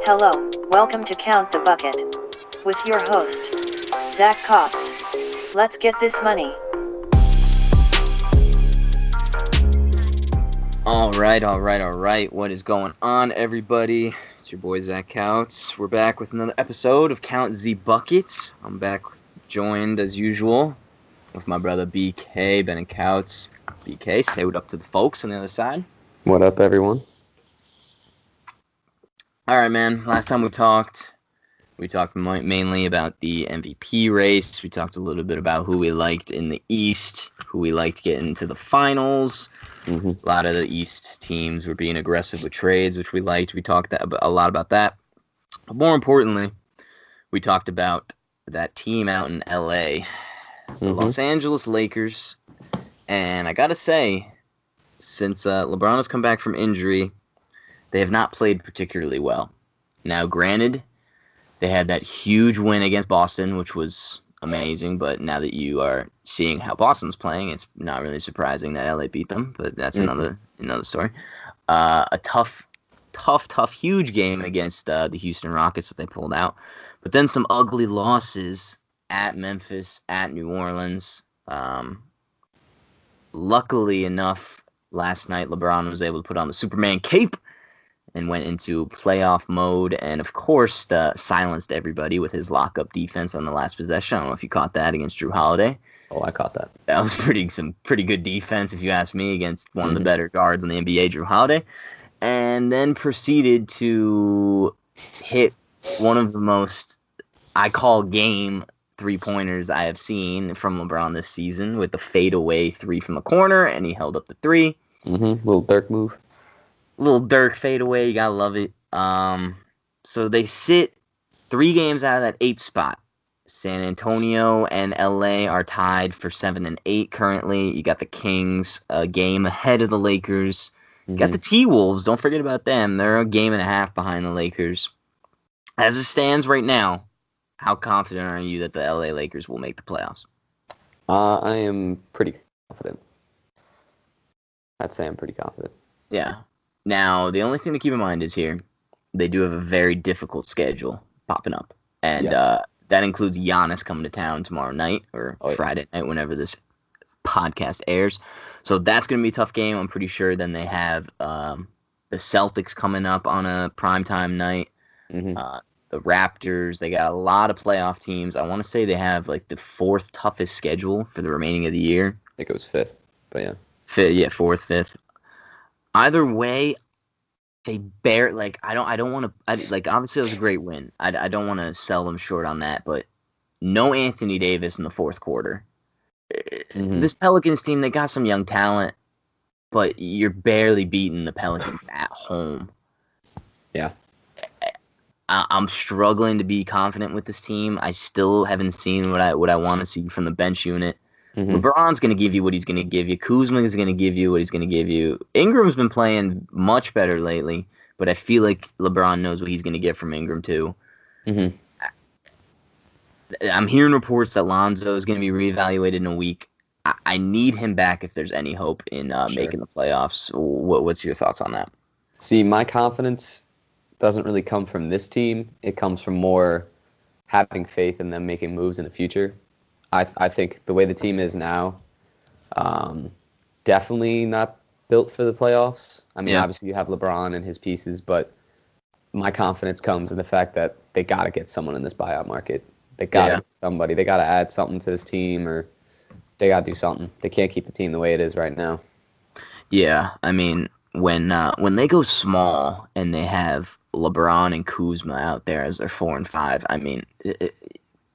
Hello, welcome to Count the Bucket. With your host, Zach Cox. Let's get this money. All right. What is going on, everybody? It's your boy, Zach Coutts. We're back with another episode of Count the Bucket. I'm back joined, as usual, with my brother BK, Ben and Coutts. BK, say what up to the folks on the other side. What up, everyone? All right, man. Last time we talked mainly about the MVP race. We talked a little bit about who we liked in the East, who we liked getting into the finals. A lot of the East teams were being aggressive with trades, which we liked. We talked a lot about that. But more importantly, we talked about that team out in LA, the Los Angeles Lakers. And I got to say, since LeBron has come back from injury, they have not played particularly well. Now, granted, they had that huge win against Boston, which was amazing, but now that you are seeing how Boston's playing, it's not really surprising that LA beat them, but that's another story. A tough, huge game against the Houston Rockets that they pulled out, but then some ugly losses at Memphis, at New Orleans. Luckily enough, last night LeBron was able to put on the Superman cape and went into playoff mode, and of course silenced everybody with his lockup defense on the last possession. I don't know if you caught that against Drew Holiday. Oh, I caught that. That was some pretty good defense, if you ask me, against one of the better guards in the NBA, Drew Holiday, and then proceeded to hit one of the most, I call, game three-pointers I have seen from LeBron this season with the fadeaway three from the corner, and he held up the three. Little Dirk move. Little Dirk fadeaway, you gotta love it. So they sit 3 games out of that 8th spot. San Antonio and LA are tied for 7 and 8 currently. You got the Kings a game ahead of the Lakers. You got the T-Wolves, don't forget about them. They're a game and a half behind the Lakers. As it stands right now, how confident are you that the LA Lakers will make the playoffs? I am pretty confident. I'd say I'm pretty confident. Yeah. Now, the only thing to keep in mind is here, they do have a very difficult schedule popping up. And that includes Giannis coming to town tomorrow night or Friday night, whenever this podcast airs. So that's going to be a tough game, I'm pretty sure. Then they have the Celtics coming up on a primetime night. The Raptors, they got a lot of playoff teams. I want to say they have like the 4th toughest schedule for the remaining of the year. I think it was 5th, but yeah. 4th, 5th. Either way, they I don't want to, obviously it was a great win. I don't want to sell them short on that, but no Anthony Davis in the 4th quarter. This Pelicans team, they got some young talent, but you're barely beating the Pelicans at home. Yeah. I'm struggling to be confident with this team. I still haven't seen what I want to see from the bench unit. LeBron's going to give you what he's going to give you. Kuzma is going to give you what he's going to give you. Ingram's been playing much better lately, but I feel like LeBron knows what he's going to get from Ingram too. I'm hearing reports that Lonzo is going to be reevaluated in a week. I need him back if there's any hope in making the playoffs. What's your thoughts on that? See, my confidence doesn't really come from this team. It comes from more having faith in them making moves in the future. I think the way the team is now, definitely not built for the playoffs. I mean, obviously you have LeBron and his pieces, but my confidence comes in the fact that they got to get someone in this buyout market. They got to get somebody. They got to add something to this team, or they got to do something. They can't keep the team the way it is right now. Yeah, I mean, when they go small and they have LeBron and Kuzma out there as their 4 and 5, I mean,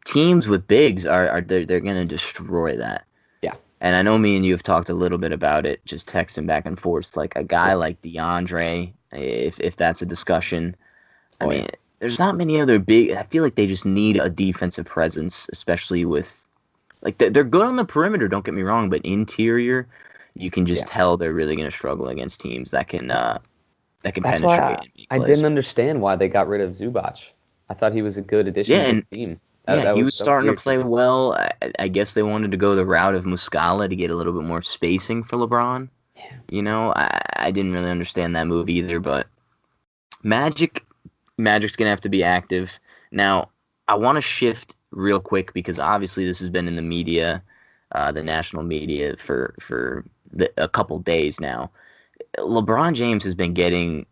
teams with bigs they're going to destroy that. Yeah. And I know me and you have talked a little bit about it, just texting back and forth. Like a guy like DeAndre, if that's a discussion. I mean, there's not many other big. I feel like they just need a defensive presence, especially with like they're good on the perimeter. Don't get me wrong, but interior, you can just tell they're really going to struggle against teams that can That's penetrate. why I didn't understand why they got rid of Zubac. I thought he was a good addition to the team. He was starting to play well. I guess they wanted to go the route of Muscala to get a little bit more spacing for LeBron. You know, I didn't really understand that move either, but Magic's gonna have to be active. Now, I want to shift real quick because obviously this has been in the media, the national media for a couple days now. LeBron James has been getting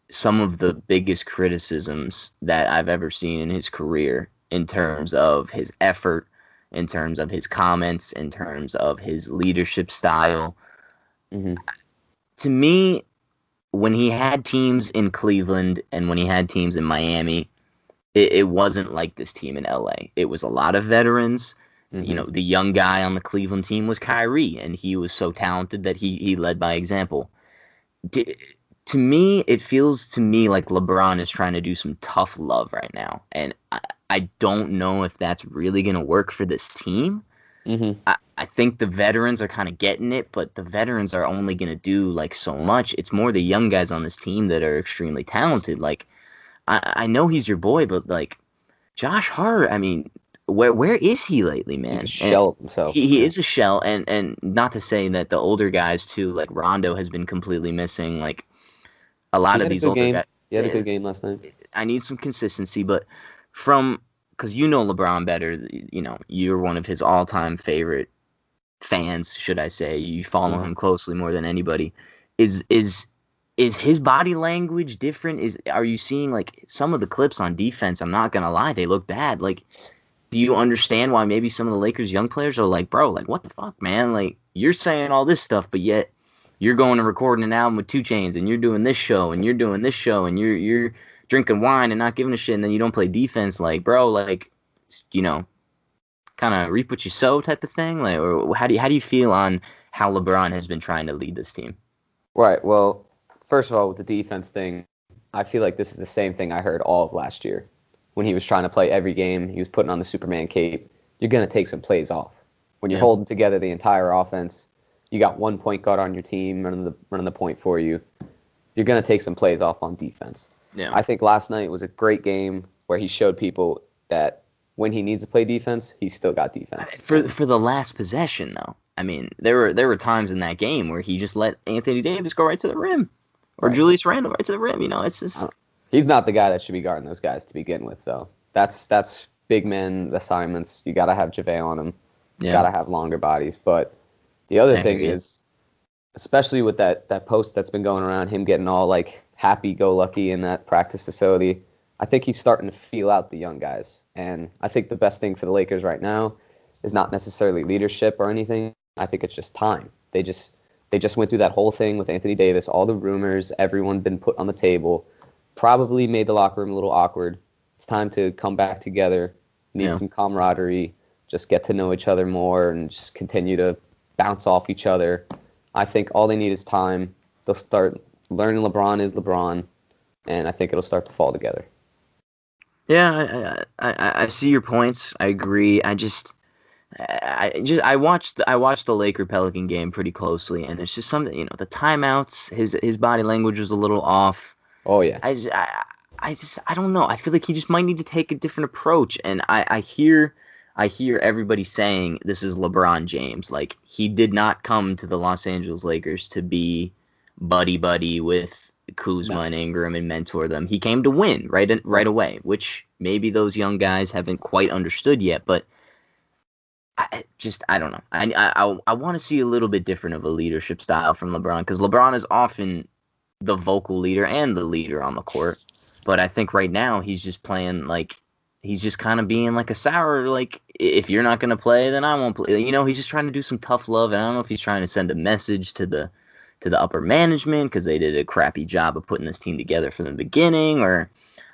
some of the biggest criticisms that I've ever seen in his career in terms of his effort, in terms of his comments, in terms of his leadership style. Hmm. To me, when he had teams in Cleveland and when he had teams in Miami, it wasn't like this team in LA. It was a lot of veterans. You Hmm. know, the young guy on the Cleveland team was Kyrie, and he was so talented that he led by example. D- to me, it feels to me like LeBron is trying to do some tough love right now, and I don't know if that's really going to work for this team. Hmm. I think the veterans are kind of getting it, but the veterans are only going to do like so much. It's more the young guys on this team that are extremely talented. Like I know he's your boy, but like Josh Hart, I mean, where is he lately, He's a man? And shell of himself. he Yeah. is a shell, and not to say that the older guys too, like Rondo has been completely missing. Like a He lot of had a these good older game. guys, He had a good game last night. I need some consistency, but from because you know LeBron better, you know you're one of his all-time favorite fans, should I say? You follow Hmm. him closely more than anybody. Is is is his body language different? Are you seeing like some of the clips on defense? I'm not gonna lie, they look bad. Like, do you understand why maybe some of the Lakers young players are like, bro, like what the fuck, man? Like you're saying all this stuff, but yet you're going and recording an album with 2 Chainz, and you're doing this show, and you're doing this show, and you're drinking wine and not giving a shit, and then you don't play defense, like, bro, like, you know, kind of reap what you sow type of thing? Like, or how do you feel on how LeBron has been trying to lead this team? Right. Well, first of all, with the defense thing, I feel like this is the same thing I heard all of last year when he was trying to play every game. He was putting on the Superman cape. You're going to take some plays off. When you're Yeah, holding together the entire offense, you got one point guard on your team running the point for you. You're going to take some plays off on defense. yeah. I think last night was a great game where he showed people that when he needs to play defense, he's still got defense. For And for the last possession though, I mean, there were times in that game where he just let Anthony Davis go right to the rim, or right. Julius Randle right to the rim. You know, it's I just don't- He's not the guy that should be guarding those guys to begin with, though. That's big men assignments. You got to have JaVale on them. yeah. Got to have longer bodies. But the other I hear thing you. is, especially with that post that's been going around, him getting all like happy-go-lucky in that practice facility. I think he's starting to feel out the young guys, and I think the best thing for the Lakers right now is not necessarily leadership or anything. I think it's just time. They just went through that whole thing with Anthony Davis, all the rumors, everyone been put on the table, probably made the locker room a little awkward. It's time to come back together, need Yeah. some camaraderie, just get to know each other more, and just continue to bounce off each other. I think all they need is time. They'll start learning LeBron is LeBron, and I think it'll start to fall together. Yeah, I see your points. I agree. I watched the Laker Pelican game pretty closely, and it's just something, the timeouts. His body language was a little off. Oh yeah. I don't know. I feel like he just might need to take a different approach. And I hear everybody saying this is LeBron James. Like he did not come to the Los Angeles Lakers to be buddy buddy with Kuzma No. and Ingram and mentor them. He came to win right Right. away, which maybe those young guys haven't quite understood yet. But I don't know. I want to see a little bit different of a leadership style from LeBron because LeBron is often the vocal leader and the leader on the court. But I think right now he's just playing like he's just kind of being like a sour like if you're not gonna play then I won't play. He's just trying to do some tough love. And I don't know if he's trying to send a message to the upper management because they did a crappy job of putting this team together from the beginning, or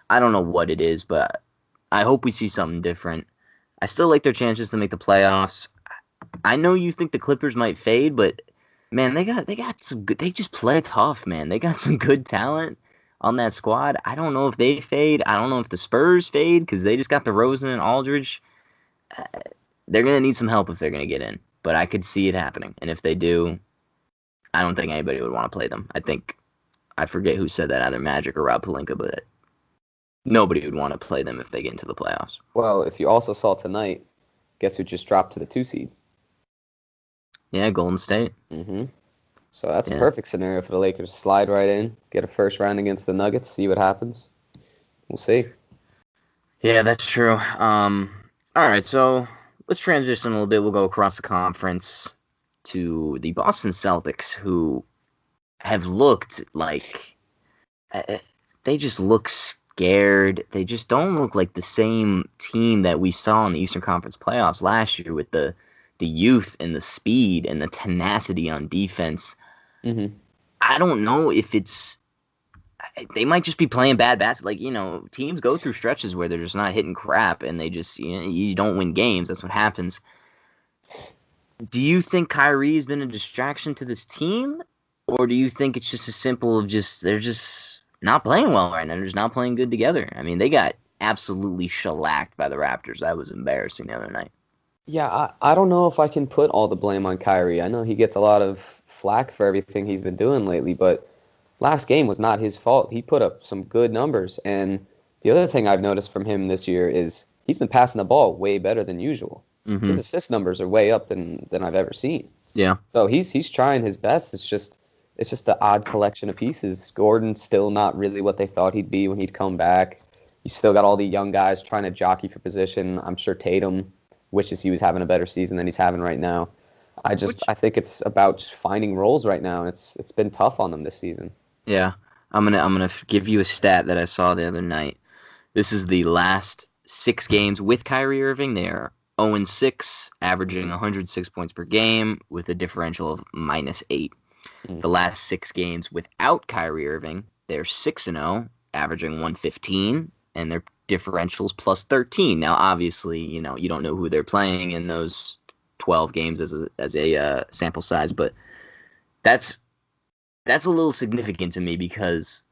I don't know what it is. But I hope we see something different. I still like their chances to make the playoffs. I know you think the Clippers might fade, but man, they got some good. They just play tough, man. They got some good talent on that squad. I don't know if they fade. I don't know if the Spurs fade because they just got DeRozan and Aldridge. Uh, They're gonna need some help if they're gonna get in, but I could see it happening. And if they do, I don't think anybody would want to play them. I think I forget who said that, either Magic or Rob Pelinka, but nobody would want to play them if they get into the playoffs. Well, if you also saw tonight, guess who just dropped to the 2 seed? Yeah, Golden State. Mm-hmm. So that's a perfect scenario for the Lakers. Slide right in, get a first round against the Nuggets, see what happens. We'll see. Yeah, that's true. All right, so let's transition a little bit. We'll go across the conference to the Boston Celtics, who have looked like they just look scared. They just don't look like the same team that we saw in the Eastern Conference playoffs last year with the youth and the speed and the tenacity on defense. Mm-hmm. I don't know if they might just be playing bad basketball. Like, you know, teams go through stretches where they're just not hitting crap and they just, you know, you don't win games. That's what happens. Do you think Kyrie has been a distraction to this team? Or do you think it's just as simple of they're just not playing well right now? They're just not playing good together. I mean, they got absolutely shellacked by the Raptors. That was embarrassing the other night. Yeah, I don't know if I can put all the blame on Kyrie. I know he gets a lot of flack for everything he's been doing lately, but last game was not his fault. He put up some good numbers. And the other thing I've noticed from him this year is he's been passing the ball way better than usual. Mm-hmm. His assist numbers are way up than I've ever seen. Yeah. So he's trying his best. It's just the odd collection of pieces. Gordon's still not really what they thought he'd be when he'd come back. You still got all the young guys trying to jockey for position. I'm sure Tatum wishes he was having a better season than he's having right now. I think it's about just finding roles right now, and it's been tough on them this season. Yeah. I'm gonna give you a stat that I saw the other night. This is the last 6 games with Kyrie Irving. They are 0-6, averaging 106 points per game with a differential of -8. The last 6 games without Kyrie Irving, they're 6-0, averaging 115, and their differentials +13. Now, obviously, you know, you don't know who they're playing in those 12 games as a sample size, but that's a little significant to me because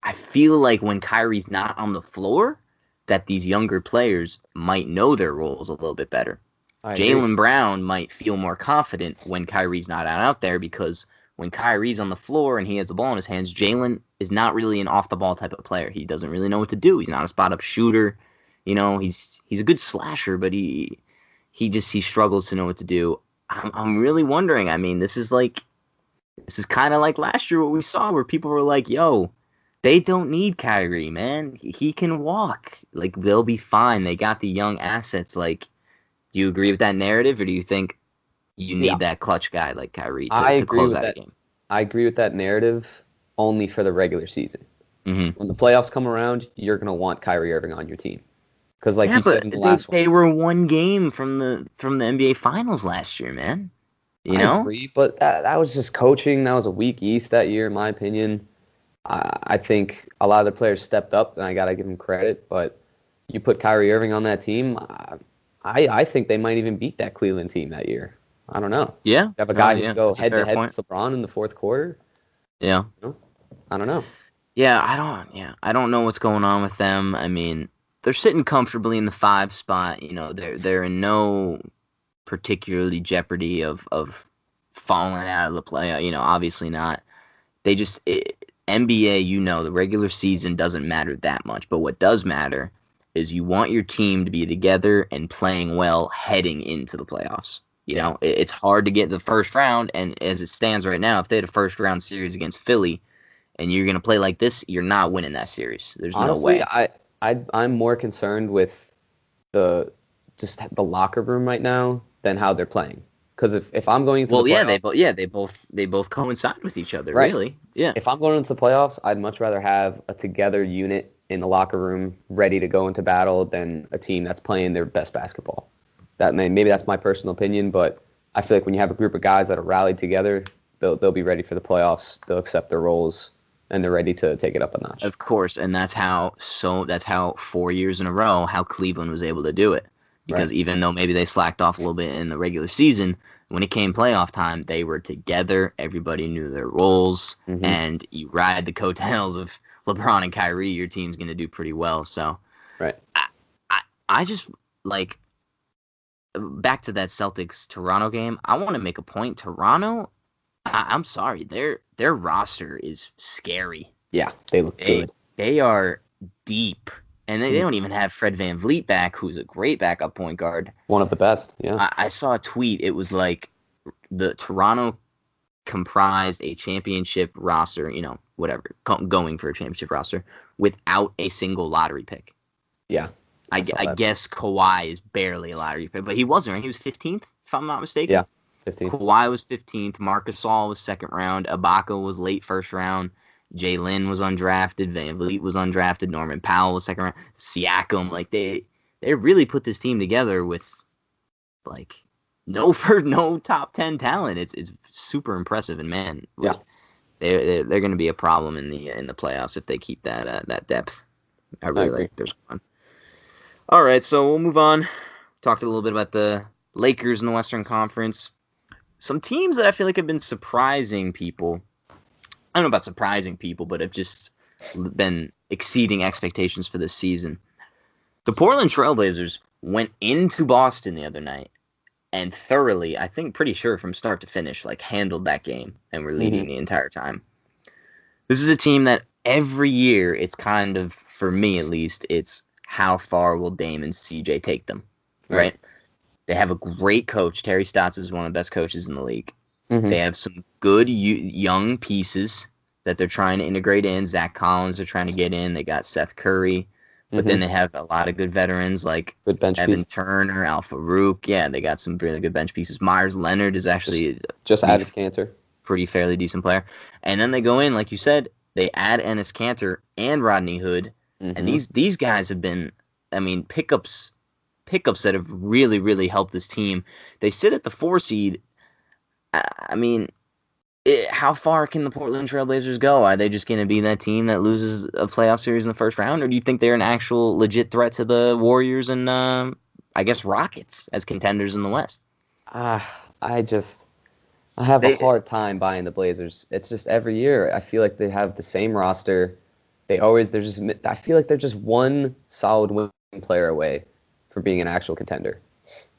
I feel like when Kyrie's not on the floor, that these younger players might know their roles a little bit better. Jaylen Brown might feel more confident when Kyrie's not out there because when Kyrie's on the floor and he has the ball in his hands, Jaylen is not really an off-the-ball type of player. He doesn't really know what to do. He's not a spot-up shooter. You know, he's a good slasher, but he struggles to know what to do. I'm really wondering. I mean, this is kind of like last year what we saw where people were like, yo, they don't need Kyrie, man. He can walk. Like, they'll be fine. They got the young assets. Like, do you agree with that narrative, or do you think you need that clutch guy like Kyrie to close out a game? I agree with that narrative only for the regular season. Mm-hmm. When the playoffs come around, you're going to want Kyrie Irving on your team. Because like you said in the last one. They were one game from the NBA Finals last year, man. You know? I agree, but that was just coaching. That was a weak East that year, in my opinion. I think a lot of the players stepped up, and I got to give them credit. But you put Kyrie Irving on that team, I think they might even beat that Cleveland team that year. I don't know. Yeah. You have a guy who can go head-to-head with LeBron in the fourth quarter. Yeah. I don't know. Yeah, I don't know what's going on with them. I mean, they're sitting comfortably in the 5 spot. You know, they're in no particularly jeopardy of falling out of the play. You know, obviously not. They just NBA. You know, the regular season doesn't matter that much, but what does matter is you want your team to be together and playing well heading into the playoffs. You know, it's hard to get the first round, and as it stands right now, if they had a first round series against Philly, and you're gonna play like this, you're not winning that series. There's Honestly, no way. I'm more concerned with the locker room right now than how they're playing. Because if I'm going into the playoffs, they both coincide with each other, right. Really. Yeah. If I'm going into the playoffs, I'd much rather have a together unit in the locker room ready to go into battle than a team that's playing their best basketball. Maybe that's my personal opinion, but I feel like when you have a group of guys that are rallied together, they'll be ready for the playoffs. They'll accept their roles, and they're ready to take it up a notch. Of course, and that's how 4 years in a row how Cleveland was able to do it. Because even though maybe they slacked off a little bit in the regular season, when it came playoff time, they were together. Everybody knew their roles, and you ride the coattails of LeBron and Kyrie, your team's going to do pretty well. So, I just like back to that Celtics Toronto game. I want to make a point. Toronto, I'm sorry, their roster is scary. Yeah, they look good. They are deep. And they don't even have Fred VanVleet back, who's a great backup point guard. One of the best, yeah. I saw a tweet. It was like the Toronto comprised a championship roster, whatever, going for a championship roster without a single lottery pick. Yeah. I guess Kawhi is barely a lottery pick, but he wasn't, right? He was 15th, if I'm not mistaken. Yeah, 15th. Kawhi was 15th. Marc Gasol was second round. Ibaka was late first round. Jalen was undrafted. Van Vliet was undrafted. Norman Powell was second round. Siakam, like they really put this team together with like no top 10 talent. It's super impressive, and man, yeah, they're going to be a problem in the playoffs if they keep that depth. I really like their squad. All right, so we'll move on. Talked a little bit about the Lakers in the Western Conference. Some teams that I feel like have been surprising people. I don't know about surprising people, but have just been exceeding expectations for this season. The Portland Trailblazers went into Boston the other night and thoroughly, I think pretty sure from start to finish, like handled that game and were leading the entire time. This is a team that every year it's kind of, for me at least, it's how far will Dame and CJ take them, right? They have a great coach. Terry Stotts is one of the best coaches in the league. They have some good young pieces that they're trying to integrate in. Zach Collins they're trying to get in. They got Seth Curry. But then they have a lot of good veterans like Evan Turner, Al Farouk. Yeah, they got some really good bench pieces. Myers Leonard is actually just added Kanter. Pretty fairly decent player. And then they go in, like you said, they add Enes Kanter and Rodney Hood. And these guys have been, I mean, pickups that have really, really helped this team. They sit at the 4 seed. I mean, how far can the Portland Trailblazers go? Are they just going to be that team that loses a playoff series in the first round? Or do you think they're an actual legit threat to the Warriors and, I guess, Rockets as contenders in the West? I have a hard time buying the Blazers. It's just every year I feel like they have the same roster. I feel like they're just one solid wing player away from being an actual contender.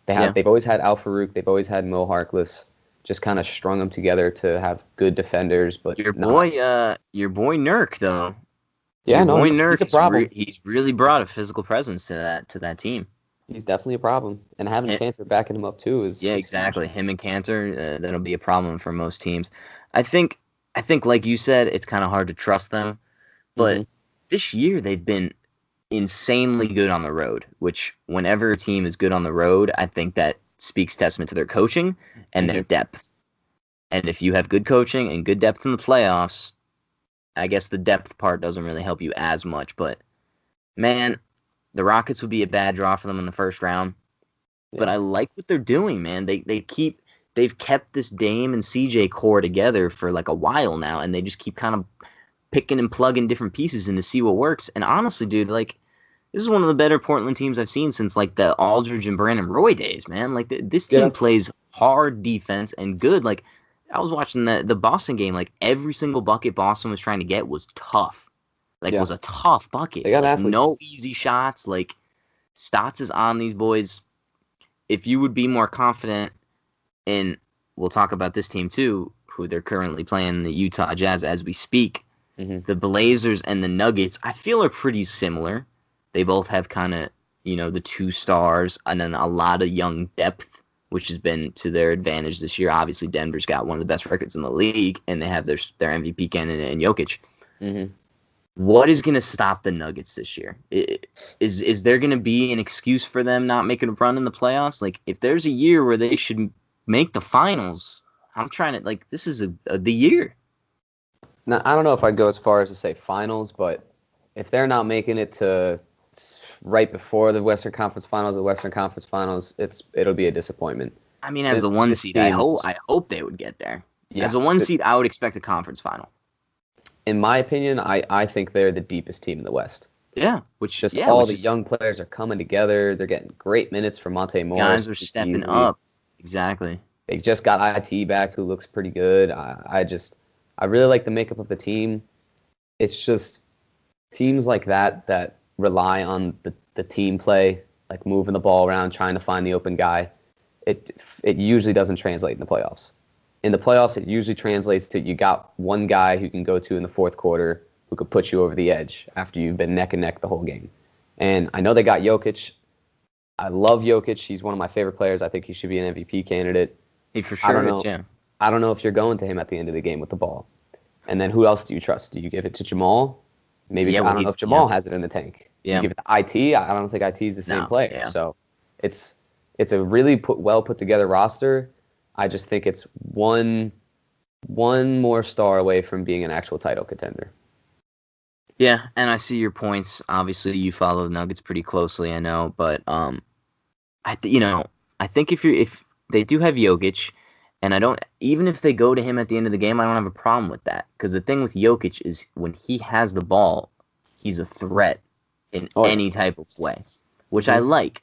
They've always had Al Farouk. They've always had Mo Harkless. Just kind of strung them together to have good defenders, but your boy Nurk though. Yeah, he's a problem. He's really brought a physical presence to that team. He's definitely a problem, and having Kanter backing him up too is exactly. Him and Kanter, that'll be a problem for most teams. I think like you said, it's kind of hard to trust them, but this year they've been insanely good on the road. Which whenever a team is good on the road, I think that speaks testament to their coaching and their depth. And if you have good coaching and good depth in the playoffs, I guess the depth part doesn't really help you as much. But, man, the Rockets would be a bad draw for them in the first round. Yeah. But I like what they're doing, man. They've kept this Dame and CJ core together for like a while now, and they just keep kind of picking and plugging different pieces in to see what works. And honestly, dude, like, this is one of the better Portland teams I've seen since like the Aldridge and Brandon Roy days, man. Like this team plays hard defense and good. Like I was watching the Boston game. Like every single bucket Boston was trying to get was tough. Like it was a tough bucket. They got athletes. No easy shots. Like Stotts is on these boys. If you would be more confident in, we'll talk about this team too, who they're currently playing, the Utah Jazz as we speak. The Blazers and the Nuggets, I feel are pretty similar. They both have kind of, the 2 stars and then a lot of young depth, which has been to their advantage this year. Obviously, Denver's got one of the best records in the league, and they have their MVP candidate in Jokic. What is going to stop the Nuggets this year? Is there going to be an excuse for them not making a run in the playoffs? Like, if there's a year where they should make the finals, I'm trying to, like, this is the year. Now, I don't know if I'd go as far as to say finals, but if they're not making it to right before the Western Conference Finals, it'll be a disappointment. I mean, as the 1 seed, I hope they would get there. Yeah, as a 1 seed, I would expect a conference final. In my opinion, I think they're the deepest team in the West. Yeah, the young players are coming together. They're getting great minutes from Monte Morris. Guys are stepping up. Exactly. They just got IT back, who looks pretty good. I really like the makeup of the team. It's just teams like that rely on the team play, like moving the ball around, trying to find the open guy. It usually doesn't translate in the playoffs. In the playoffs, it usually translates to you got one guy who can go to in the fourth quarter who could put you over the edge after you've been neck and neck the whole game. And I know they got Jokic. I love Jokic. He's one of my favorite players. I think he should be an MVP candidate. For sure, yeah. I don't know if you're going to him at the end of the game with the ball. And then who else do you trust? Do you give it to Jamal? Maybe Yeah, I well, don't know he's if Jamal has it in the tank. Do you yeah. give it to IT? I don't think IT is the same No, player. yeah. So it's a really well put together roster. I just think it's one more star away from being an actual title contender. Yeah, and I see your points. Obviously, you follow the Nuggets pretty closely, I know, but I think if they do have Jokic, and I don't even if they go to him at the end of the game, I don't have a problem with that because the thing with Jokic is when he has the ball, he's a threat in Oh yeah. any type of way, which I Mm-hmm. like.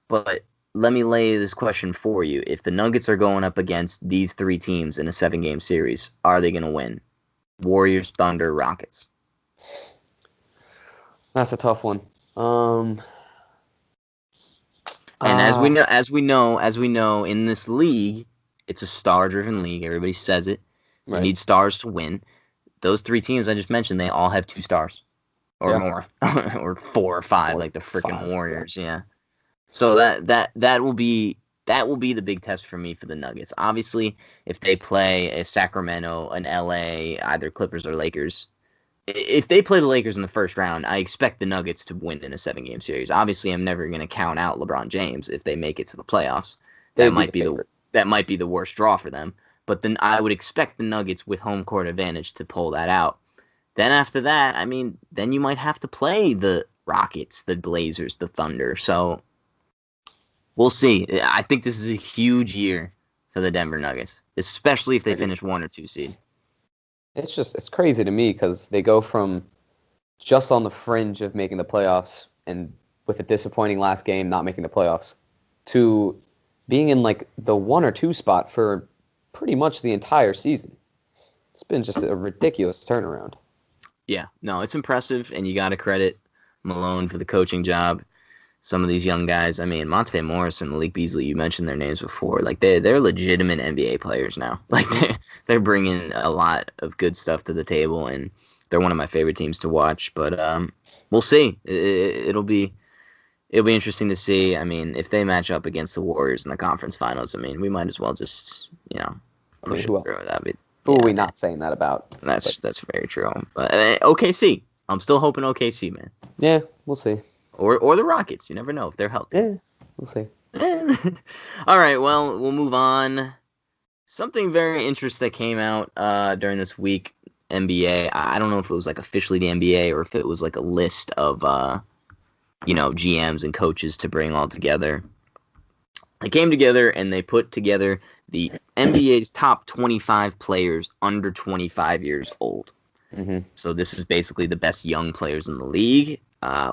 But let me lay this question for you: if the Nuggets are going up against these three teams in a 7-game series, are they going to win? Warriors, Thunder, Rockets. That's a tough one. And Uh, as we know, in this league, it's a star-driven league. Everybody says it. You right. need stars to win. Those three teams I just mentioned, they all have 2 stars or Yeah. more, or 4 or 5, Or like the freaking 5. Warriors. Yeah. So that will be the big test for me for the Nuggets. Obviously, if they play a Sacramento, an LA, either Clippers or Lakers, if they play the Lakers in the first round, I expect the Nuggets to win in a 7-game series. Obviously, I'm never going to count out LeBron James if they make it to the playoffs. They That would be might the be favorite. the worst draw for them. But then I would expect the Nuggets with home court advantage to pull that out. Then after that, I mean, then you might have to play the Rockets, the Blazers, the Thunder. So we'll see. I think this is a huge year for the Denver Nuggets, especially if they I do. finish 1 or 2 seed. It's crazy to me because they go from just on the fringe of making the playoffs and with a disappointing last game not making the playoffs to being in like the 1 or 2 spot for pretty much the entire season. It's been just a ridiculous turnaround. Yeah, no, it's impressive, and you got to credit Malone for the coaching job. Some of these young guys, I mean, Monte Morris and Malik Beasley, you mentioned their names before. Like they're legitimate NBA players now. Like Mm-hmm. they're bringing a lot of good stuff to the table, and they're one of my favorite teams to watch. But we'll see. It'll be interesting to see. I mean, if they match up against the Warriors in the conference finals, I mean, we might as well just I mean, push it who else? through. That'd be Who are yeah. we not saying that about? But That's very true. But OKC, I'm still hoping OKC, man, yeah, we'll see. or the Rockets. You never know if they're healthy. Yeah, we'll see. All right, well, we'll move on. Something very interesting that came out during this week, NBA. I don't know if it was like officially the NBA or if it was like a list of GMs and coaches to bring all together. They came together and they put together the NBA's top 25 players under 25 years old. Mm-hmm. So this is basically the best young players in the league.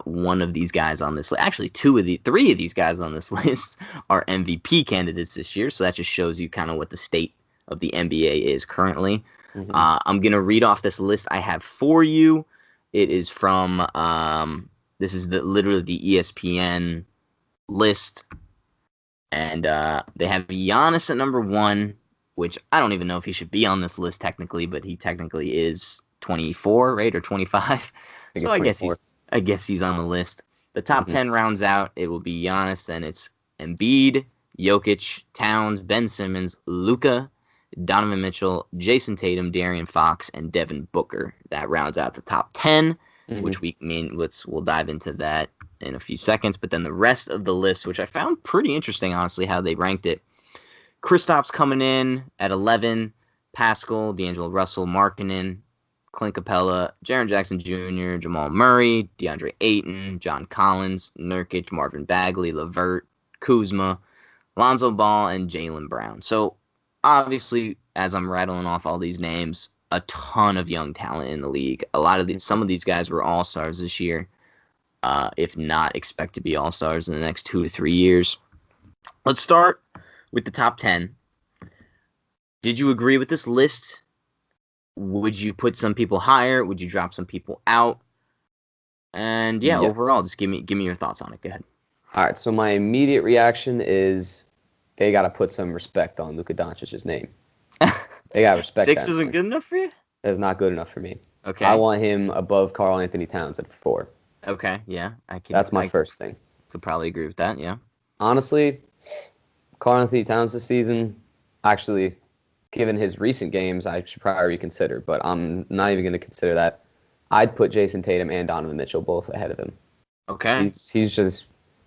One of these guys on this list, actually three of these guys on this list are MVP candidates this year. So that just shows you kind of what the state of the NBA is currently. Mm-hmm. I'm gonna read off this list I have for you. It is from this is literally the ESPN list, and they have Giannis at number 1, which I don't even know if he should be on this list technically, but he technically is 24, right, or 25. I think So it's 24. I guess he's on the list. The top Mm-hmm. 10 rounds out. It will be Giannis, and it's Embiid, Jokic, Towns, Ben Simmons, Luka, Donovan Mitchell, Jason Tatum, Darian Fox, and Devin Booker. That rounds out the top 10, Mm-hmm. which we'll dive into that in a few seconds. But then the rest of the list, which I found pretty interesting, honestly, how they ranked it. Kristaps coming in at 11, Pascal, D'Angelo Russell, Markkanen, Clint Capella, Jaren Jackson Jr., Jamal Murray, DeAndre Ayton, John Collins, Nurkic, Marvin Bagley, LeVert, Kuzma, Lonzo Ball, and Jaylen Brown. So obviously, as I'm rattling off all these names, a ton of young talent in the league. Some of these guys were all-stars this year, if not expect to be all-stars in the next 2 to 3 years. Let's start with the top 10. Did you agree with this list? Would you put some people higher? Would you drop some people out? And yeah, Yes. overall, just give me your thoughts on it. Go ahead. All right. So my immediate reaction is they got to put some respect on Luka Doncic's name. They got to respect 6 that. isn't good enough for you? That's not good enough for me. Okay. I want him above Karl Anthony Towns at 4. Okay. Yeah, That's my first thing. Could probably agree with that. Yeah. Honestly, Karl Anthony Towns this season, actually, given hhis recent games, I should probably reconsider. But I'm not even going to consider that. I'd put Jason Tatum and Donovan Mitchell both ahead of him. Okay.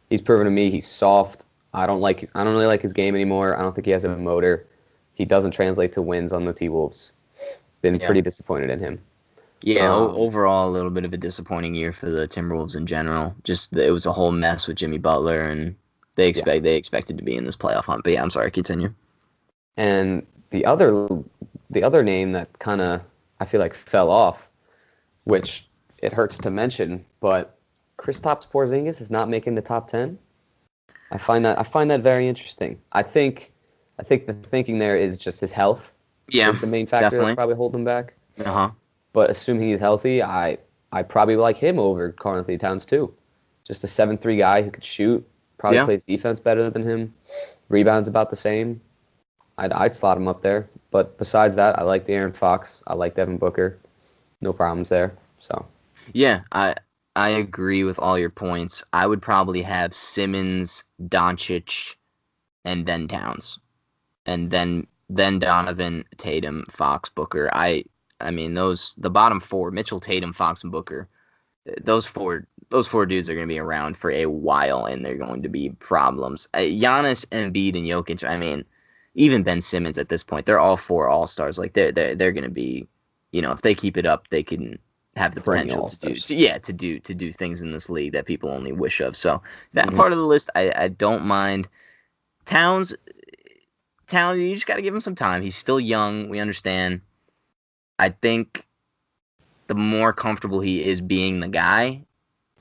He's proven to me he's soft. I don't really like his game anymore. I don't think he has a motor. He doesn't translate to wins on the T-Wolves. Been pretty disappointed in him. Yeah, overall, a little bit of a disappointing year for the Timberwolves in general. Just it was a whole mess with Jimmy Butler, and they expected to be in this playoff hunt. But yeah, I'm sorry, continue. And the other name that kind of I feel like fell off, which it hurts to mention, but Kristaps Porzingis is not making the top 10. I find that very interesting. I think the thinking there is just his health is the main factor that's probably holding him back. Uh-huh. But assuming he's healthy, I probably like him over Karl-Anthony Towns too. Just a 7'3" guy who could shoot, probably plays defense better than him, rebounds about the same. I'd slot him up there. But besides that, I like De'Aaron Fox. I like Devin Booker. No problems there. So yeah, I agree with all your points. I would probably have Simmons, Doncic, and then Towns, and then Donovan, Tatum, Fox, Booker. I mean the bottom four: Mitchell, Tatum, Fox, and Booker. Those four dudes are going to be around for a while, and they're going to be problems. Giannis, Embiid, and Jokic. I mean, even Ben Simmons at this point, they're all 4 all-stars. Like they're going to be, if they keep it up, they can have the potential to do things in this league that people only wish of. So that part of the list, I don't mind. Towns, you just got to give him some time. He's still young. We understand. I think the more comfortable he is being the guy,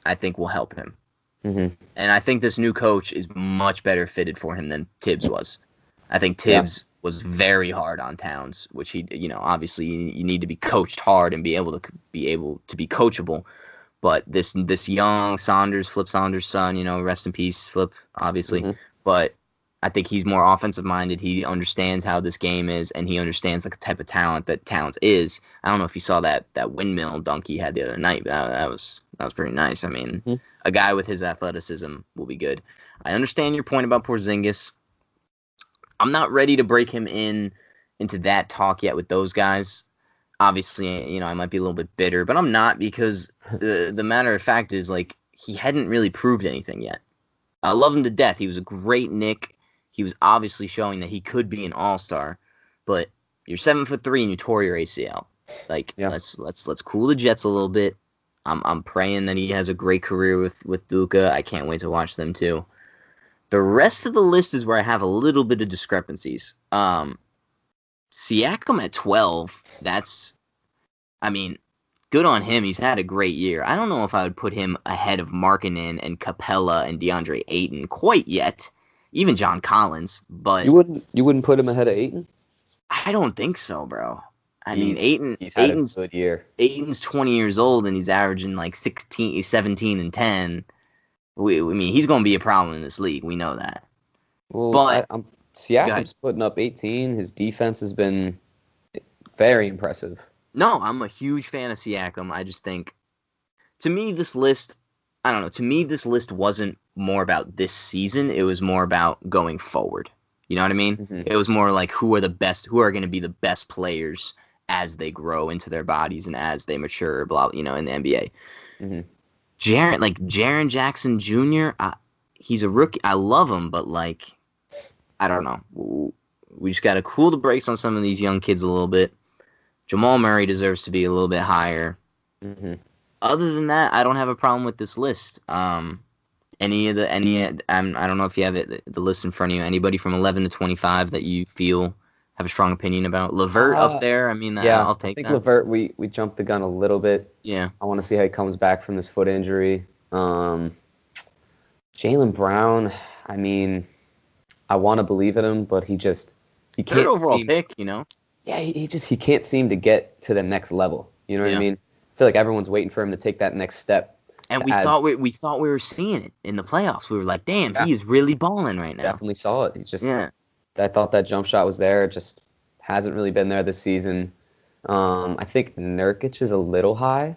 I think will help him. Mm-hmm. And I think this new coach is much better fitted for him than Tibbs was. I think Tibbs was very hard on Towns, which he, obviously you need to be coached hard and be able to be coachable. But this young Flip Saunders' son, rest in peace, Flip, obviously. Mm-hmm. But I think he's more offensive minded. He understands how this game is, and he understands the type of talent that Towns is. I don't know if you saw that windmill dunk he had the other night. That was pretty nice. I mean, a guy with his athleticism will be good. I understand your point about Porzingis. I'm not ready to break him into that talk yet with those guys. Obviously, I might be a little bit bitter, but I'm not, because the matter of fact is, like, he hadn't really proved anything yet. I love him to death. He was a great Knick. He was obviously showing that he could be an all-star, but you're 7'3" and you tore your ACL. Like, let's cool the jets a little bit. I'm praying that he has a great career with Luka. I can't wait to watch them too. The rest of the list is where I have a little bit of discrepancies. Siakam at 12, good on him. He's had a great year. I don't know if I would put him ahead of Markkanen and Capella and DeAndre Ayton quite yet. Even John Collins, but... You wouldn't put him ahead of Ayton? I don't think so, bro. He's had a good year. Ayton's 20 years old, and he's averaging like 17 and 10. He's going to be a problem in this league. We know that. Well, but Siakam's putting up 18. His defense has been very impressive. No, I'm a huge fan of Siakam. I just think, to me, this list wasn't more about this season. It was more about going forward. You know what I mean? Mm-hmm. It was more like who are going to be the best players as they grow into their bodies and as they mature, in the NBA. Mm-hmm. Jaren Jackson Jr., he's a rookie. I love him, but I don't know. We just got to cool the brakes on some of these young kids a little bit. Jamal Murray deserves to be a little bit higher. Mm-hmm. Other than that, I don't have a problem with this list. I don't know if you have the list in front of you. Anybody from 11 to 25 that you feel have a strong opinion about? LeVert up there. I'll take that. I think LeVert, we jumped the gun a little bit. Yeah. I want to see how he comes back from this foot injury. Jaylen Brown, I want to believe in him, but he can't. Third overall pick, Yeah, he can't seem to get to the next level. You know what I mean? I feel like everyone's waiting for him to take that next step. And we thought we were seeing it in the playoffs. We were like, damn, he is really balling right now. Definitely saw it. I thought that jump shot was there. It just hasn't really been there this season. I think Nurkic is a little high,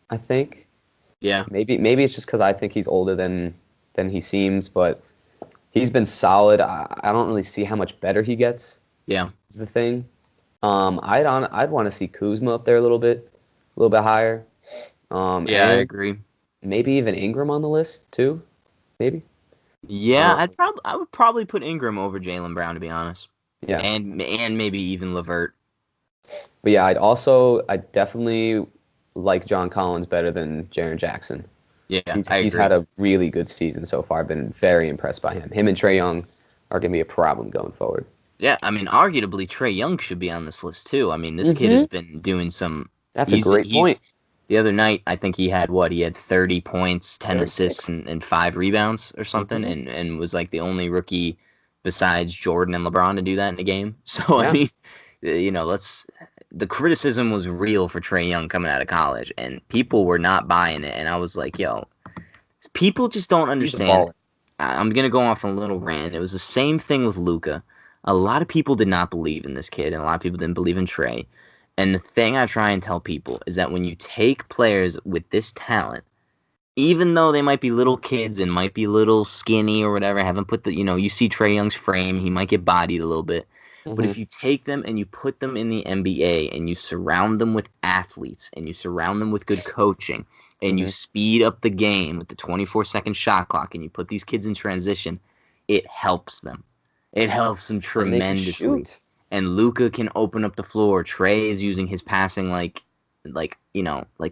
I think. Yeah. Maybe it's just because I think he's older than he seems, but he's been solid. I don't really see how much better he gets. Yeah. Is the thing. I'd want to see Kuzma up there a little bit higher. Yeah, I And agree. maybe even Ingram on the list too. Maybe. Yeah, Um, I would probably put Ingram over Jaylen Brown, to be honest, yeah. and maybe even Levert. But yeah, I definitely like John Collins better than Jaren Jackson. Yeah, I He's agree. had a really good season so far. I've been very impressed by him. Him and Trae Young are going to be a problem going forward. Yeah, I mean, arguably Trae Young should be on this list too. I mean, this kid has Hmm. been doing some. That's a great He's point. the other night. I think he had what? He had 30 points, 10 assists, 36. and 5 rebounds or something, Hmm. and was like the only rookie besides Jordan and LeBron to do that in a game. So I Yeah. mean, let's. The criticism was real for Trae Young coming out of college, and people were not buying it. And I was like, yo, people just don't He's a understand. baller. I'm gonna go off on a little rant. It was the same thing with Luca. A lot of people did not believe in this kid, and a lot of people didn't believe in Trey. And the thing I try and tell people is that when you take players with this talent, even though they might be little kids and might be little skinny or whatever, haven't put you see Trey Young's frame, he might get bodied a little bit. But Hmm. if you take them and you put them in the NBA and you surround them with athletes and you surround them with good coaching and you Hmm. speed up the game with the 24-second shot clock and you put these kids in transition, it helps them. It helps them And they can tremendously. shoot. And Luca can open up the floor. Trey is using his passing like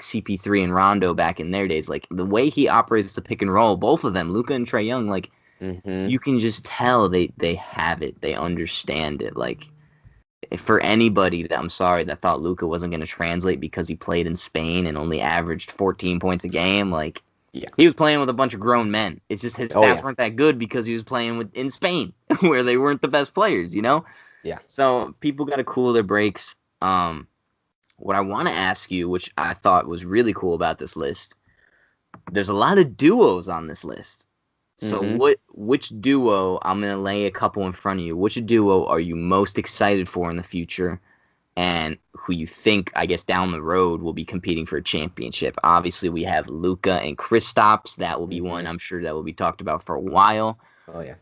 CP3 and Rondo back in their days. Like the way he operates the pick and roll, both of them, Luca and Trey Young, like Hmm. you can just tell they have it. They understand it. Like for anybody that I'm sorry that thought Luca wasn't going to translate because he played in Spain and only averaged 14 points a game, like Yeah. he was playing with a bunch of grown men. It's just his Oh stats yeah. weren't that good because he was playing in Spain where they weren't the best players, you know? Yeah. So people got to cool their breaks. What I want to ask you, which I thought was really cool about this list, there's a lot of duos on this list. So Hmm. which duo, I'm gonna lay a couple in front of you. Which duo are you most excited for in the future, and who you think, I guess, down the road will be competing for a championship? Obviously, we have Luka and Kristaps. That will be one Hmm. I'm sure that will be talked about for a while. Oh yeah.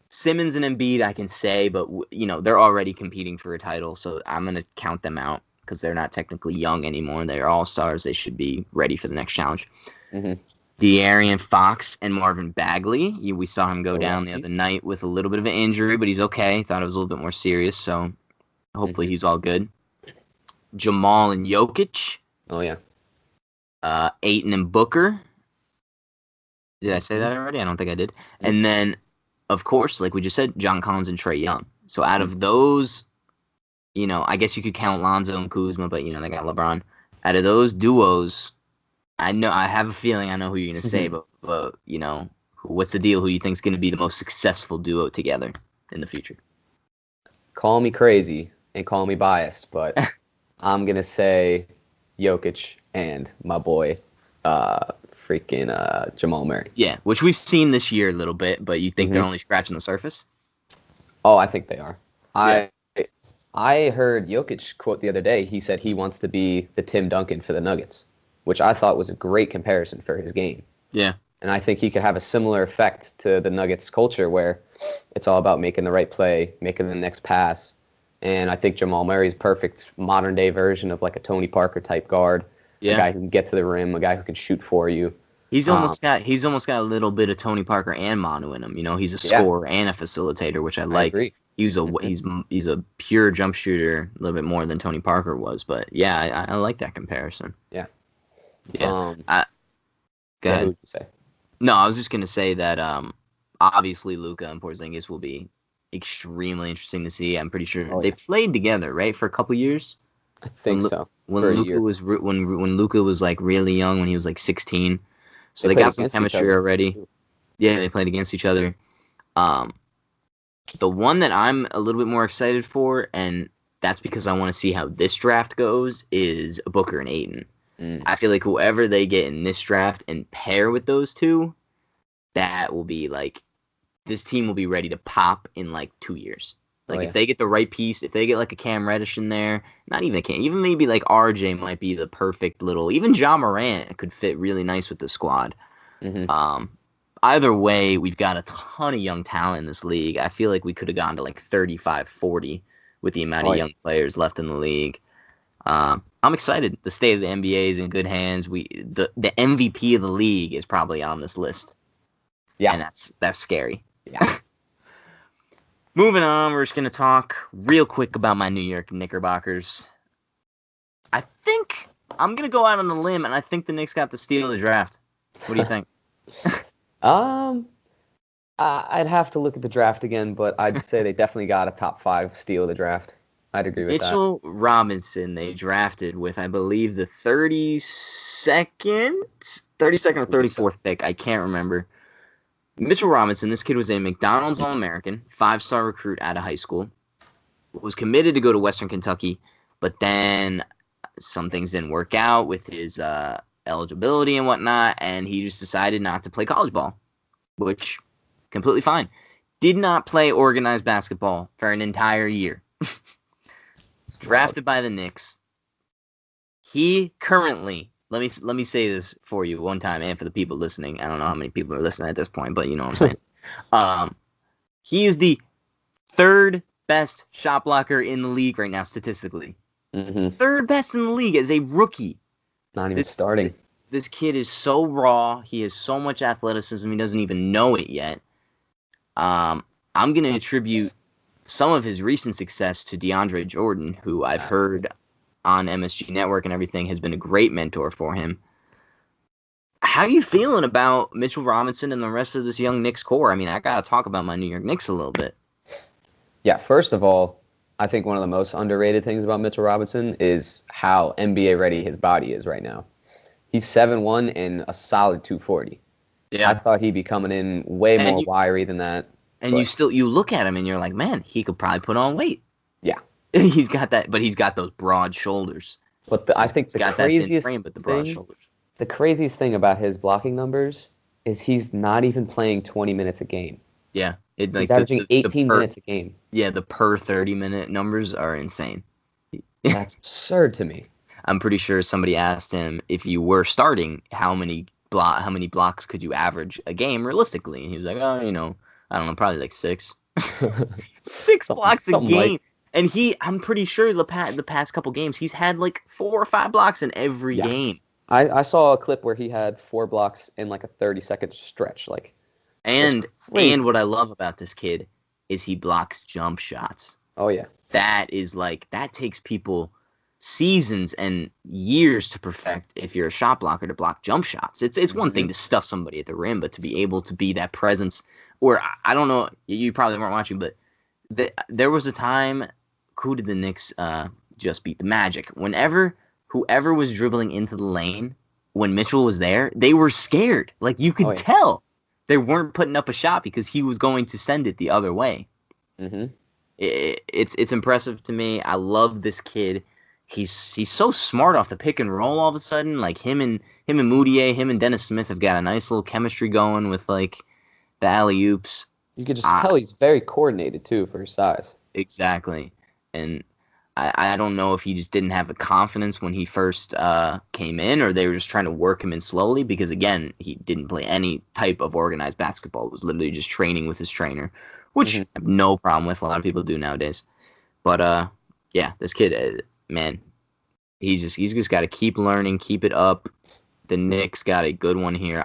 Simmons and Embiid, I can say, but they're already competing for a title, so I'm gonna count them out because they're not technically young anymore. They're all stars. They should be ready for the next challenge. Hmm. De'Aaron Fox and Marvin Bagley. We saw him go The down the other lefties. night with a little bit of an injury, but he's okay. Thought it was a little bit more serious, so hopefully Hmm. he's all good. Jamal and Jokic, Oh yeah. Aiton and Booker. Did I say Hmm. that already? I don't think I did. Nope. And then, of course, like we just said, John Collins and Trey Young. So out Hmm. of those, I guess you could count Lonzo and Kuzma, but they got LeBron. Out of those duos, I have a feeling I know who you're gonna say, but what's the deal? Who you think's gonna be the most successful duo together in the future? Call me crazy and call me biased, but I'm gonna say Jokic and my boy, freaking Jamal Murray. Yeah, which we've seen this year a little bit, but you think they're Hmm. only scratching the surface? Oh, I think they are. Yeah. I heard Jokic quote the other day. He said he wants to be the Tim Duncan for the Nuggets, which I thought was a great comparison for his game. Yeah. And I think he could have a similar effect to the Nuggets culture where it's all about making the right play, making the next pass. And I think Jamal Murray's perfect modern day version of like a Tony Parker type guard, a Yeah. guy who can get to the rim, a guy who can shoot for you. He's Um, almost got he's almost got a little bit of Tony Parker and Manu in him. He's a yeah, scorer and a facilitator, which I I like. agree. He's a Hmm. he's a pure jump shooter, a little bit more than Tony Parker was. But yeah, I like that comparison. Yeah. Yeah. Um, I, Go yeah, who ahead. would you say? No, I was just gonna say that obviously Luca and Porzingis will be extremely interesting to see. I'm pretty sure Oh they yeah, played together, right, for a couple years I when think so. For a year. When Luca was like really young, when he was like 16. So They they played got some against each chemistry other. already. Yeah, they played against each other. Um, the one that I'm a little bit more excited for, and that's because I want to see how this draft goes, is Booker and Aiton. Mm. I feel like whoever they get in this draft and pair with those two, that will be like this team will be ready to pop in like 2 years. Oh Like if yeah. they get the right piece, if they get like a Cam Reddish in there, not even a Cam, even maybe like RJ might be the perfect little. Even John Morant could fit really nice with the squad. Hmm. Um, Either way, we've got a ton of young talent in this league. I feel like we could have gone to like 35, 40 with the amount of young players left in the league. I'm excited. The state of the NBA is in good hands. The MVP of the league is probably on this list. Yeah, and that's scary. Yeah. Moving on, we're just gonna talk real quick about my New York Knickerbockers. I think I'm gonna go out on a limb, and I think the Knicks got to steal the draft. What do you think? I'd have to look at the draft again, but I'd say they definitely got a top 5 steal of the draft. I'd agree with that. Mitchell Robinson, they drafted with, I believe, the 32nd or 34th pick. I can't remember. Mitchell Robinson, this kid was a McDonald's All-American, 5-star recruit out of high school, was committed to go to Western Kentucky, but then some things didn't work out with his eligibility and whatnot, and he just decided not to play college ball, which completely fine. Did not play organized basketball for an entire year. Drafted by the Knicks. He currently, let me say this for you one time and for the people listening. I don't know how many people are listening at this point, but you know what I'm saying. He is the 3rd best shot blocker in the league right now statistically. Mm-hmm. 3rd best in the league as a rookie. Not even starting. This kid is so raw. He has so much athleticism. He doesn't even know it yet. I'm going to attribute some of his recent success to DeAndre Jordan, who I've heard on MSG Network and everything has been a great mentor for him. How are you feeling about Mitchell Robinson and the rest of this young Knicks core? I mean, I got to talk about my New York Knicks a little bit. Yeah, first of all, I think one of the most underrated things about Mitchell Robinson is how NBA ready his body is right now. He's 7'1" and a solid 240. Yeah. I thought he'd be coming in way more wiry than that. And you look at him and you're like, man, he could probably put on weight. Yeah. He's got that, but he's got those broad shoulders. But I think the craziest thing about his blocking numbers is he's not even playing 20 minutes a game. Yeah. He's averaging 18 minutes a game. Yeah, the per 30-minute numbers are insane. That's absurd to me. I'm pretty sure somebody asked him, if you were starting, how many blocks could you average a game realistically? And he was like, I don't know, probably like 6. 6 blocks a game. And I'm pretty sure the past couple games, he's had like 4 or 5 blocks in every game. I saw a clip where he had 4 blocks in like a 30-second stretch. And what I love about this kid is he blocks jump shots. Oh, yeah. That takes people seasons and years to perfect if you're a shot blocker to block jump shots. It's one thing to stuff somebody at the rim, but to be able to be that presence. Or I don't know, you probably weren't watching, but there was a time, who did the Knicks just beat? The Magic. Whoever was dribbling into the lane, when Mitchell was there, they were scared. Like, you could tell they weren't putting up a shot because he was going to send it the other way. Mm-hmm. It's impressive to me. I love this kid. He's so smart off the pick and roll all of a sudden. Like him and Moutier, him and Dennis Smith have got a nice little chemistry going with like the alley-oops. You could just tell he's very coordinated too for his size. Exactly. And I don't know if he just didn't have the confidence when he first came in, or they were just trying to work him in slowly because, again, he didn't play any type of organized basketball. It was literally just training with his trainer, which I have no problem with. A lot of people do nowadays. But, yeah, this kid, man, he's just got to keep learning, keep it up. The Knicks got a good one here.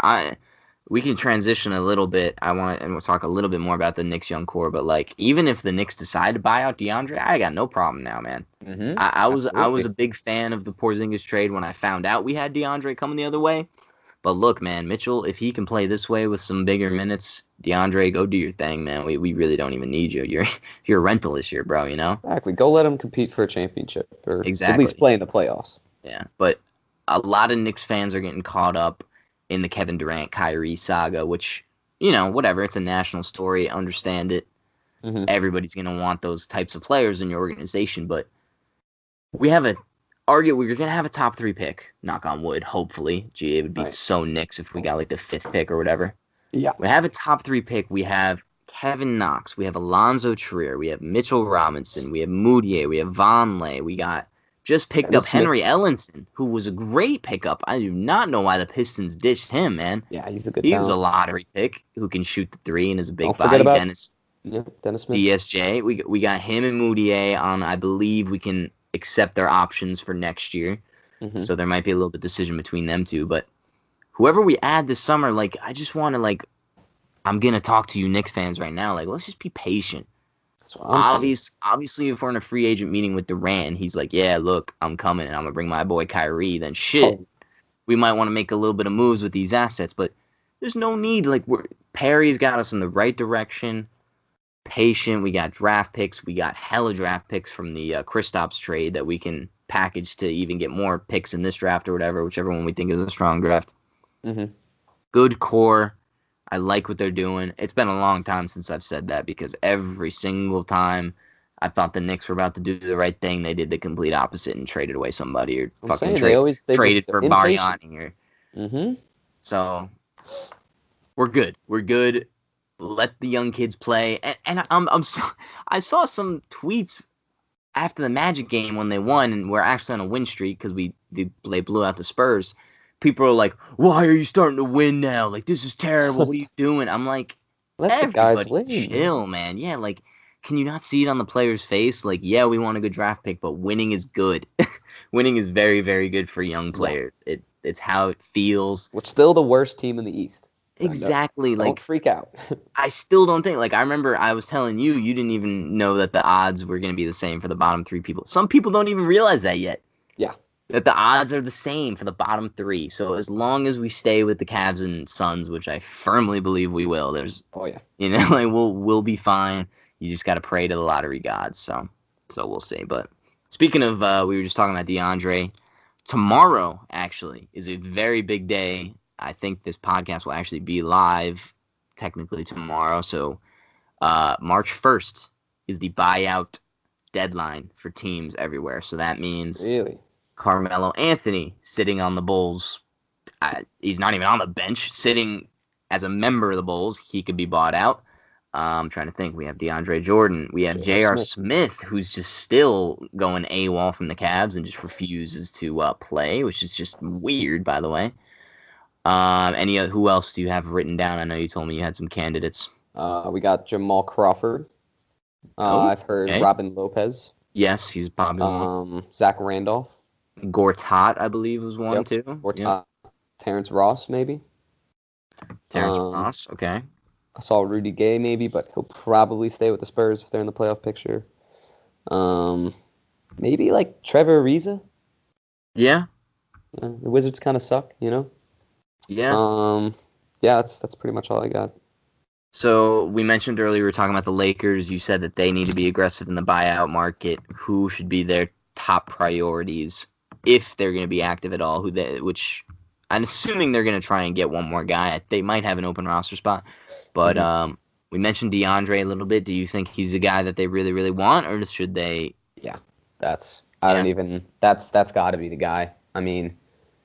We can transition a little bit. And we'll talk a little bit more about the Knicks young core. But like, even if the Knicks decide to buy out DeAndre, I got no problem now, man. Mm-hmm. I was a big fan of the Porzingis trade when I found out we had DeAndre coming the other way. But look, man, Mitchell, if he can play this way with some bigger minutes, DeAndre, go do your thing, man. We really don't even need you. You're a rental this year, bro. You know. Exactly. Go let him compete for a championship, or at least play in the playoffs. Yeah, but a lot of Knicks fans are getting caught up in the Kevin Durant, Kyrie saga, which, you know, whatever. It's a national story. Understand it. Mm-hmm. Everybody's going to want those types of players in your organization. But we're going to have a top 3 pick, knock on wood, hopefully. Gee, it would be so Knicks if we got like the 5th pick or whatever. Yeah. We have a top 3 pick. We have Kevin Knox. We have Alonzo Trier. We have Mitchell Robinson. We have Moutier. We have Vonleh. We just picked up Henry Ellenson, who was a great pickup. I do not know why the Pistons ditched him, man. Yeah, he's a good He was a lottery pick who can shoot the 3 and is a big body. Yeah, Dennis Smith. DSJ. We got him and Moutier on. I believe we can accept their options for next year. Mm-hmm. So there might be a little bit decision between them two. But whoever we add this summer, like, I just want to, like, I'm going to talk to you Knicks fans right now. Like, let's just be patient. That's what I'm saying. Obviously, if we're in a free agent meeting with Durant, he's like, yeah, look, I'm coming and I'm going to bring my boy Kyrie, then shit. Oh, We might want to make a little bit of moves with these assets, but there's no need. Like, Perry's got us in the right direction. Patient. We got draft picks. We got hella draft picks from the Kristaps trade that we can package to even get more picks in this draft or whatever, whichever one we think is a strong draft. mm-hmm. Good core. I like what they're doing. It's been a long time since I've said that because every single time I thought the Knicks were about to do the right thing, they did the complete opposite and traded away somebody or traded for Bargnani or. Mm-hmm. So we're good. We're good. Let the young kids play. And I saw some tweets after the Magic game when they won and we're actually on a win streak because they blew out the Spurs. People are like, "Why are you starting to win now? Like, this is terrible. What are you doing?" I'm like, Let the guys win. chill, man. Yeah, like, can you not see it on the player's face? Like, yeah, we want a good draft pick, but winning is good. Winning is very, very good for young players. Yeah. It's how it feels. We're still the worst team in the East. Exactly. Don't freak out. I still don't think. Like, I remember I was telling you didn't even know that the odds were going to be the same for the bottom three people. Some people don't even realize that yet. Yeah. That the odds are the same for the bottom three. So as long as we stay with the Cavs and Suns, which I firmly believe we will, like we'll be fine. You just got to pray to the lottery gods. So we'll see. But speaking of, we were just talking about DeAndre. Tomorrow actually is a very big day. I think this podcast will actually be live technically tomorrow. So March 1st is the buyout deadline for teams everywhere. So that means Carmelo Anthony sitting on the Bulls. He's not even on the bench, sitting as a member of the Bulls. He could be bought out. I'm trying to think. We have DeAndre Jordan. We have J.R. Smith, who's just still going AWOL from the Cavs and just refuses to play, which is just weird, by the way. Who else do you have written down? I know you told me you had some candidates. We got Jamal Crawford. I've heard Robin Lopez. Yes, he's popular. Zach Randolph. Gortat, I believe, was one too. Gortat. Yep. Terrence Ross, maybe. Terrence Ross, okay. I saw Rudy Gay, maybe, but he'll probably stay with the Spurs if they're in the playoff picture. Maybe like Trevor Ariza. Yeah. The Wizards kind of suck, you know. Yeah. That's pretty much all I got. So we mentioned earlier we were talking about the Lakers. You said that they need to be aggressive in the buyout market. Who should be their top priorities if they're going to be active at all? Which I'm assuming they're going to try and get one more guy. They might have an open roster spot, but we mentioned DeAndre a little bit. Do you think he's a guy that they really, really want, or should they? Yeah, that's got to be the guy. I mean,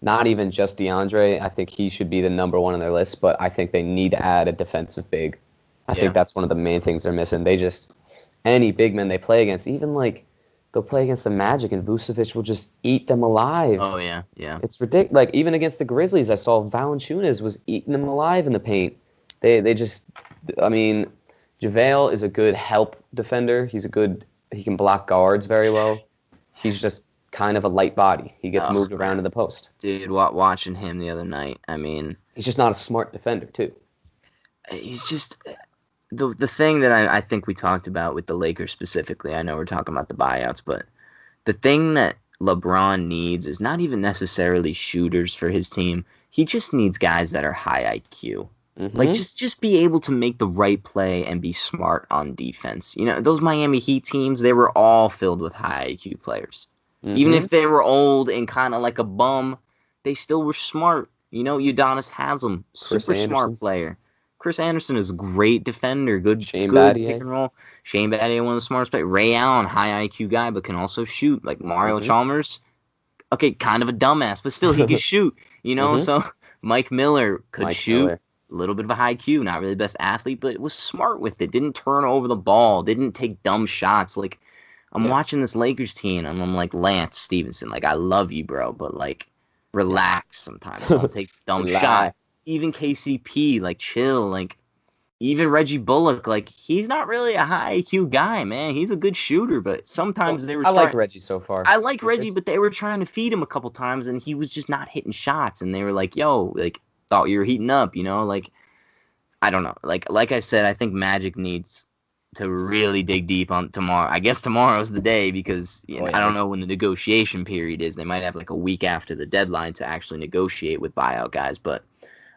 not even just DeAndre. I think he should be the number one on their list, but I think they need to add a defensive big. I think that's one of the main things they're missing. Any big men they play against, even like they'll play against the Magic and Vucevic will just eat them alive. Oh, yeah. It's ridiculous. Like, even against the Grizzlies, I saw Valanciunas was eating them alive in the paint. They just, I mean, JaVale is a good help defender. He can block guards very well. He's just kind of a light body. He gets moved around in the post. Dude, watching him the other night, I mean... He's just not a smart defender, too. He's just... The thing that I think we talked about with the Lakers specifically, I know we're talking about the buyouts, but the thing that LeBron needs is not even necessarily shooters for his team. He just needs guys that are high IQ. Mm-hmm. Like, just be able to make the right play and be smart on defense. You know, those Miami Heat teams, they were all filled with high IQ players. Mm-hmm. Even if they were old and kind of like a bum, they still were smart. You know, Udonis Haslem, super smart player. Chris Anderson is a great defender, good pick and roll. Shane Battier, one of the smartest players. Ray Allen, high IQ guy, but can also shoot. Like Mario Chalmers, okay, kind of a dumbass, but still he can shoot. You know, so Mike Miller could shoot. A little bit of a high IQ, not really the best athlete, but was smart with it. Didn't turn over the ball. Didn't take dumb shots. Like, I'm watching this Lakers team, and I'm like, Lance Stevenson, like, I love you, bro, but, like, relax sometimes. Don't take dumb shots. Even KCP, like, chill. Like, even Reggie Bullock, like, he's not really a high IQ guy, man. He's a good shooter, but sometimes they were I like Reggie so far. I like Reggie, but they were trying to feed him a couple times, and he was just not hitting shots. And they were like, yo, like, thought you were heating up, Like, I don't know. Like I said, I think Magic needs to really dig deep on tomorrow. I guess tomorrow's the day because I don't know when the negotiation period is. They might have like a week after the deadline to actually negotiate with buyout guys. But,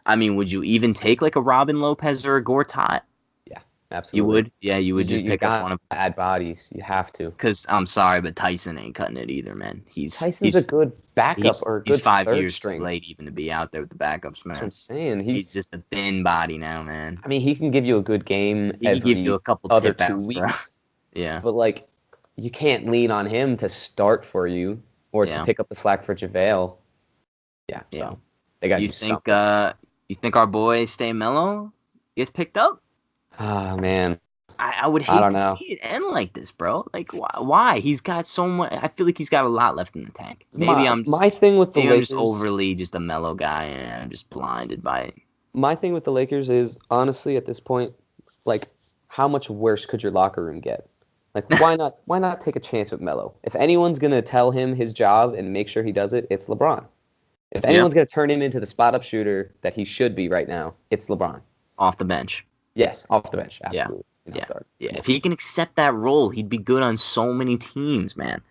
I mean, would you even take like a Robin Lopez or a Gortat? Yeah, absolutely. You would? Yeah, you would just pick up one of them. Add bodies. You have to. Because I'm sorry, but Tyson ain't cutting it either, man. Tyson's a good backup or a good he's 5 third years string. Too late even to be out there with the backups, man. That's what I'm saying. He's just a thin body now, man. I mean, he can give you a good game. He can give you a couple other tip 2 outs, weeks. Bro. Yeah. But, like, you can't lean on him to start for you or to pick up the slack for JaVale. Yeah, so they got to do something. You think our boy Stay Mellow gets picked up? Oh, man. I would hate to see it end like this, bro. Like, why? He's got so much. I feel like he's got a lot left in the tank. Maybe I'm just overly just a mellow guy and I'm just blinded by it. My thing with the Lakers is, honestly, at this point, like, how much worse could your locker room get? Like, why not take a chance with Melo? If anyone's going to tell him his job and make sure he does it, it's LeBron. If anyone's going to turn him into the spot-up shooter that he should be right now, it's LeBron. Off the bench. Yes, off the bench, absolutely. Yeah. If he can accept that role, he'd be good on so many teams, man.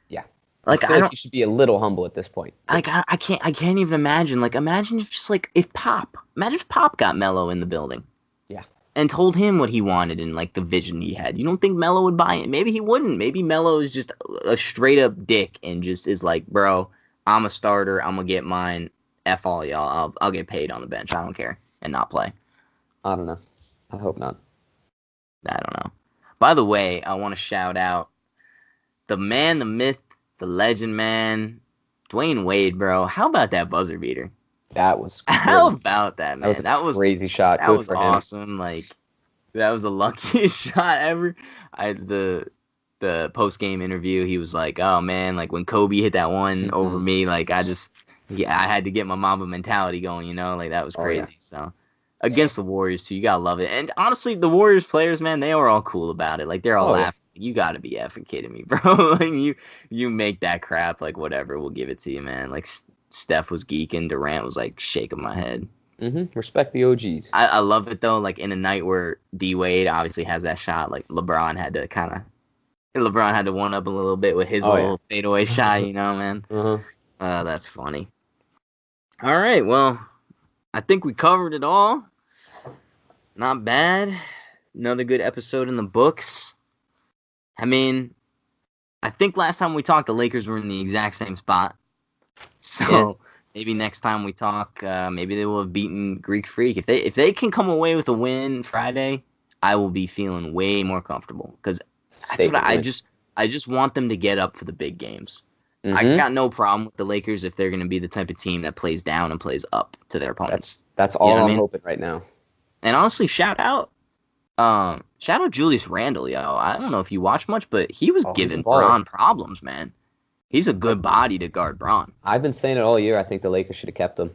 Yeah. Like, I feel like you should be a little humble at this point. Like, I can't even imagine. Like, imagine if Pop got Melo in the building. Yeah. And told him what he wanted and, like, the vision he had. You don't think Melo would buy it? Maybe he wouldn't. Maybe Melo is just a straight-up dick and just is like, bro, I'm a starter. I'm going to get mine. F all y'all. I'll get paid on the bench. I don't care. And not play. I don't know. I hope not. I don't know. By the way, I want to shout out the man, the myth, the legend, man, Dwayne Wade, bro. How about that buzzer beater? That was crazy. How about that, man? That was a crazy shot. That Good was for awesome. him. Like, that was the luckiest shot ever. The post-game interview, he was like, oh, man, like, when Kobe hit that one over me, like, I had to get my Mamba mentality going, Like, that was crazy, So. Against the Warriors, too. You got to love it. And honestly, the Warriors players, man, they were all cool about it. Like, they're all laughing. Yeah. You got to be effing kidding me, bro. Like, you make that crap, like, whatever. We'll give it to you, man. Like, Steph was geeking. Durant was, like, shaking my head. Respect the OGs. I love it, though. Like, in a night where D-Wade obviously has that shot, like, LeBron had to one-up a little bit with his little fadeaway shot, man? That's funny. All right, well, I think we covered it all. Not bad. Another good episode in the books. I mean, I think last time we talked, the Lakers were in the exact same spot. So maybe next time we talk, maybe they will have beaten Greek Freak. If they can come away with a win Friday, I will be feeling way more comfortable. Because I just want them to get up for the big games. I got no problem with the Lakers if they're going to be the type of team that plays down and plays up to their opponents. That's all I'm hoping right now. And honestly, shout out Julius Randle, yo. I don't know if you watch much, but he was giving Bron problems, man. He's a good body to guard Bron. I've been saying it all year. I think the Lakers should have kept him.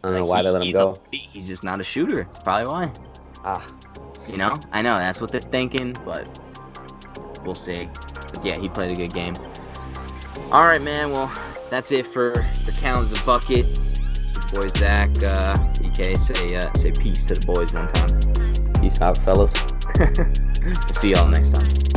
I don't know why they let him go. He's just not a shooter. That's probably why. I know that's what they're thinking, but we'll see. But yeah, he played a good game. All right, man. Well, that's it for the Count the Bucket. It's your boy Zach. EK, say peace to the boys one time. Peace out, fellas. We'll see y'all next time.